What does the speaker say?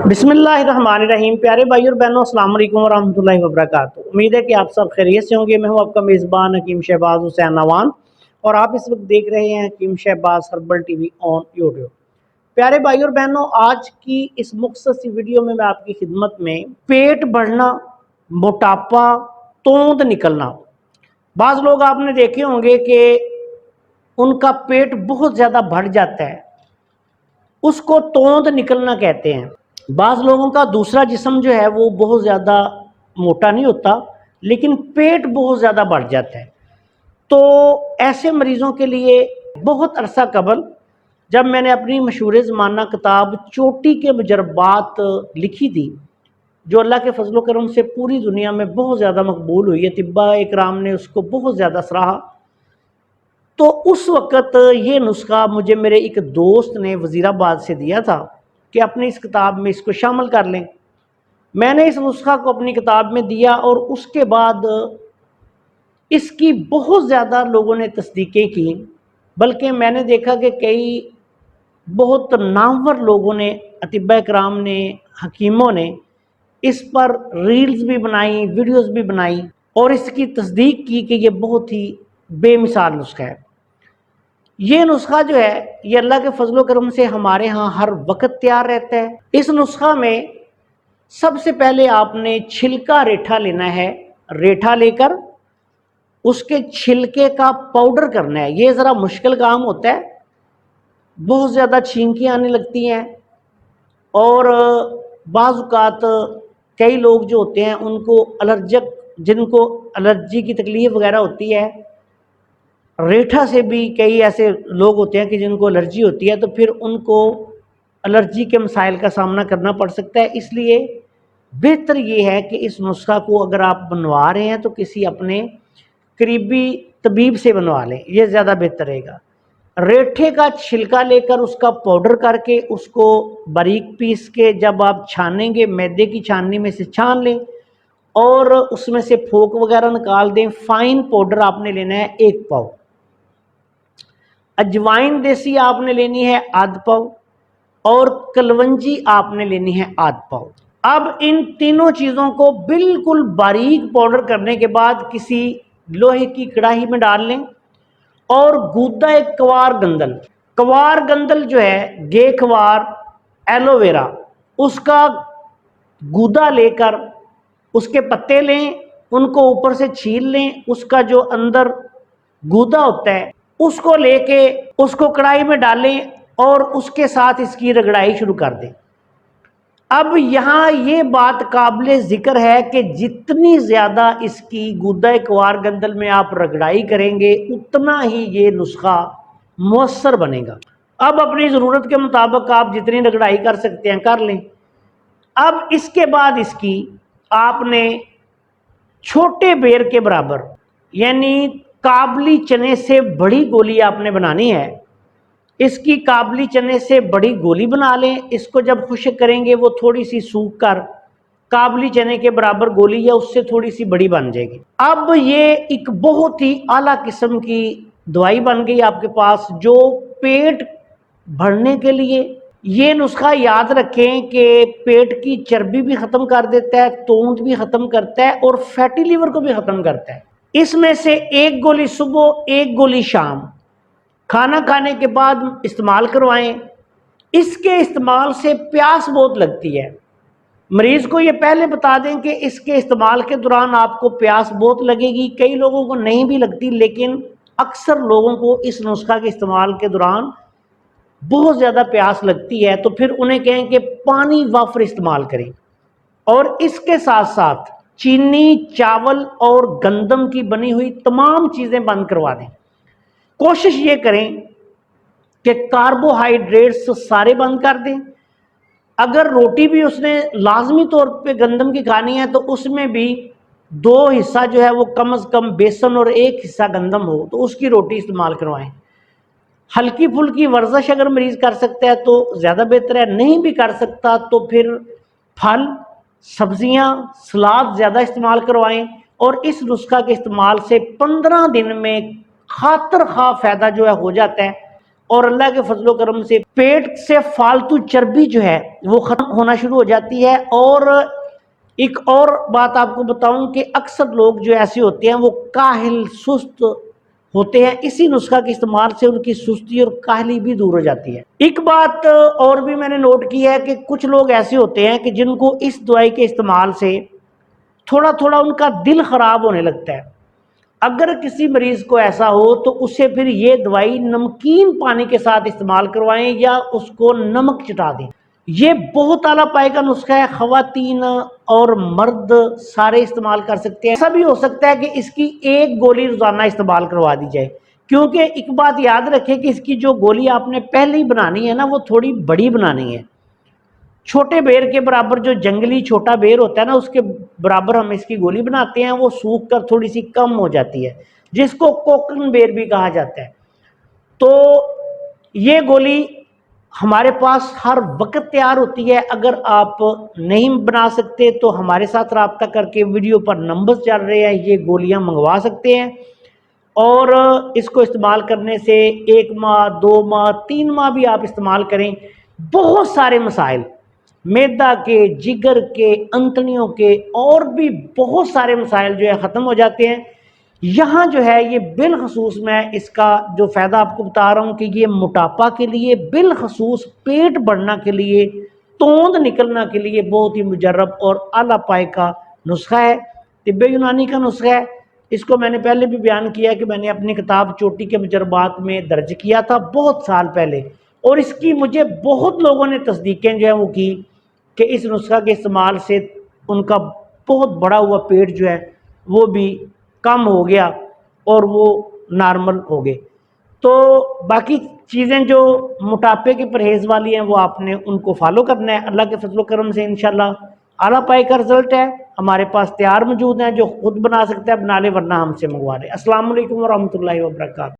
बिस्मिल्लाहिर्रहमानिर्रहीम। प्यारे भाई और बहनों, अस्सलाम वालेकुम वरहमतुल्लाहि वबरकातुहू। उम्मीद है कि आप सब खैरियत से होंगे। मैं हूं आपका मेज़बान हकीम शहबाज हुसैन नवान और आप इस वक्त देख रहे हैं Hakeem Shahbaz herbal TV on YouTube. प्यारे भाई और बहनों, आज की इस मुख्तसर सी वीडियो में मैं आपकी खिदमत में पेट बढ़ना, मोटापा, तोंद निकलना। बाज़ लोग आपने देखे होंगे कि उनका पेट बहुत ज़्यादा बढ़ जाता है, उसको तोंद निकलना कहते हैं। बाज़ लोगों का दूसरा जिस्म जो है वो बहुत ज़्यादा मोटा नहीं होता, लेकिन पेट बहुत ज़्यादा बढ़ जाता है। तो ऐसे मरीज़ों के लिए बहुत अरसा कबल जब मैंने अपनी मशहूर ज़माना किताब चोटी के मुजरबात लिखी थी, जो अल्लाह के फजलो करम से पूरी दुनिया में बहुत ज़्यादा मकबूल हुई है, तिब्बा इकराम ने उसको बहुत ज़्यादा सराहा, तो उस वक़्त ये नुस्खा मुझे मेरे एक दोस्त ने वज़ीराबाद से दिया था कि अपनी इस किताब में इसको शामिल कर लें। मैंने इस नुस्खा को अपनी किताब में दिया और उसके बाद इसकी बहुत ज़्यादा लोगों ने तस्दीकें की, बल्कि मैंने देखा कि कई बहुत नामवर लोगों ने, अतिब्बा इकराम ने, हकीमों ने इस पर रील्स भी बनाई, वीडियोस भी बनाई और इसकी तस्दीक की कि ये बहुत ही बेमिसाल नुस्खा है। ये नुस्खा जो है ये अल्लाह के फजलो करम से हमारे यहाँ हर वक्त तैयार रहता है। इस नुस्खा में सबसे पहले आपने छिलका रेठा लेना है। रेठा लेकर उसके छिलके का पाउडर करना है। ये ज़रा मुश्किल काम होता है, बहुत ज़्यादा छींकी आने लगती हैं और बाज़ औक़ात कई लोग जो होते हैं उनको जिनको एलर्जी की तकलीफ़ वगैरह होती है, रेठा से भी कई ऐसे लोग होते हैं कि जिनको एलर्जी होती है, तो फिर उनको एलर्जी के मसाइल का सामना करना पड़ सकता है। इसलिए बेहतर ये है कि इस नुस्खा को अगर आप बनवा रहे हैं तो किसी अपने करीबी तबीब से बनवा लें, ये ज़्यादा बेहतर रहेगा। रेठे का छिलका लेकर उसका पाउडर करके उसको बारीक पीस के जब आप छानेंगे, मैदे की छाननी में से छान लें और उसमें से फोक वगैरह निकाल दें। फाइन पाउडर आपने लेना है 1 पाव। अजवाइन देसी आपने लेनी है आध पाव और कलवंजी आपने लेनी है आध पाव। अब इन तीनों चीज़ों को बिल्कुल बारीक पाउडर करने के बाद किसी लोहे की कढ़ाई में डाल लें और गूदा एक कवार गंदल जो है, गेखवार एलोवेरा, उसका गूदा लेकर उसके पत्ते लें, उनको ऊपर से छील लें, उसका जो अंदर गूदा होता है उसको लेके उसको कढ़ाई में डालें और उसके साथ इसकी रगड़ाई शुरू कर दें। अब यहाँ ये बात काबिले ज़िक्र है कि जितनी ज़्यादा इसकी गूदा कवार गंदल में आप रगड़ाई करेंगे उतना ही ये नुस्खा मुअस्सर बनेगा। अब अपनी ज़रूरत के मुताबिक आप जितनी रगड़ाई कर सकते हैं कर लें। अब इसके बाद इसकी आपने छोटे बेर के बराबर, यानी काबली चने से बड़ी गोली आपने बनानी है। इसकी काबली चने से बड़ी गोली बना लें। इसको जब खुश्क करेंगे वो थोड़ी सी सूख कर काबली चने के बराबर गोली या उससे थोड़ी सी बड़ी बन जाएगी। अब ये एक बहुत ही आला किस्म की दवाई बन गई आपके पास, जो पेट भरने के लिए। ये नुस्खा याद रखें कि पेट की चर्बी भी ख़त्म कर देता है, तोंद भी ख़त्म करता है और फैटी लीवर को भी ख़त्म करता है। इसमें से 1 गोली सुबह, 1 गोली शाम, खाना खाने के बाद इस्तेमाल करवाएं। इसके इस्तेमाल से प्यास बहुत लगती है। मरीज़ को ये पहले बता दें कि इसके इस्तेमाल के दौरान आपको प्यास बहुत लगेगी। कई लोगों को नहीं भी लगती, लेकिन अक्सर लोगों को इस नुस्खा के इस्तेमाल के दौरान बहुत ज़्यादा प्यास लगती है, तो फिर उन्हें कहें कि पानी वाफर इस्तेमाल करें और इसके साथ साथ चीनी, चावल और गंदम की बनी हुई तमाम चीज़ें बंद करवा दें। कोशिश ये करें कि कार्बोहाइड्रेट्स सारे बंद कर दें। अगर रोटी भी उसने लाजमी तौर पे गंदम की खानी है तो उसमें भी 2 हिस्सा जो है वो कम से कम बेसन और 1 हिस्सा गंदम हो, तो उसकी रोटी इस्तेमाल करवाएं। हल्की फुल्की वर्जिश अगर मरीज़ कर सकता है तो ज़्यादा बेहतर है, नहीं भी कर सकता तो फिर फल, सब्जियां, सलाद ज़्यादा इस्तेमाल करवाएं। और इस नुस्खा के इस्तेमाल से 15 दिन में खातर खा फ़ायदा जो है हो जाता है। اور اللہ کے فضل و کرم سے پیٹ سے فالتو چربی جو ہے وہ ختم ہونا شروع ہو جاتی ہے۔ اور ایک اور بات آپ کو بتاؤں کہ اکثر لوگ جو ایسے ہوتے ہیں وہ کاہل سست ہوتے ہیں، اسی نسخہ کے استعمال سے ان کی سستی اور کاہلی بھی دور ہو جاتی ہے۔ ایک بات اور بھی میں نے نوٹ کی ہے کہ کچھ لوگ ایسے ہوتے ہیں کہ جن کو اس دوائی کے استعمال سے تھوڑا تھوڑا ان کا دل خراب ہونے لگتا ہے۔ اگر کسی مریض کو ایسا ہو تو اسے پھر یہ دوائی نمکین پانی کے ساتھ استعمال کروائیں یا اس کو نمک چٹا دیں۔ یہ بہت اعلیٰ پائے کا نسخہ ہے، خواتین اور مرد سارے استعمال کر سکتے ہیں۔ ایسا بھی ہو سکتا ہے کہ اس کی ایک گولی روزانہ استعمال کروا دی جائے، کیونکہ ایک بات یاد رکھیں کہ اس کی جو گولی آپ نے پہلے ہی بنانی ہے نا وہ تھوڑی بڑی بنانی ہے۔ چھوٹے بیر کے برابر جو جنگلی چھوٹا بیر ہوتا ہے نا اس کے برابر ہم اس کی گولی بناتے ہیں، وہ سوکھ کر تھوڑی سی کم ہو جاتی ہے، جس کو کوکن بیر بھی کہا جاتا ہے۔ تو یہ گولی ہمارے پاس ہر وقت تیار ہوتی ہے۔ اگر آپ نہیں بنا سکتے تو ہمارے ساتھ رابطہ کر کے ویڈیو پر نمبر چل رہے ہیں، یہ گولیاں منگوا سکتے ہیں، اور اس کو استعمال کرنے سے 1 ماہ 2 ماہ 3 ماہ بھی آپ استعمال کریں، بہت سارے مسائل معدہ کے، جگر کے، انتڑیوں کے اور بھی بہت سارے مسائل جو ہے ختم ہو جاتے ہیں۔ یہاں جو ہے یہ بالخصوص میں اس کا جو فائدہ آپ کو بتا رہا ہوں کہ یہ موٹاپا کے لیے، بالخصوص پیٹ بڑھنا کے لیے، توند نکلنا کے لیے بہت ہی مجرب اور اعلیٰ پائے کا نسخہ ہے، طب یونانی کا نسخہ ہے۔ اس کو میں نے پہلے بھی بیان کیا کہ میں نے اپنی کتاب چوٹی کے مجربات میں درج کیا تھا بہت سال پہلے، اور اس کی مجھے بہت لوگوں نے تصدیقیں جو ہیں وہ کی کہ اس نسخہ کے استعمال سے ان کا بہت بڑا ہوا پیٹ جو ہے وہ بھی کم ہو گیا اور وہ نارمل ہو گئے۔ تو باقی چیزیں جو موٹاپے کے پرہیز والی ہیں وہ آپ نے ان کو فالو کرنا ہے۔ اللہ کے فضل و کرم سے انشاءاللہ اعلیٰ پائے کا رزلٹ ہے۔ ہمارے پاس تیار موجود ہیں، جو خود بنا سکتا ہے بنا لے، ورنہ ہم سے منگوا لے۔ السلام علیکم ورحمۃ اللہ وبرکاتہ۔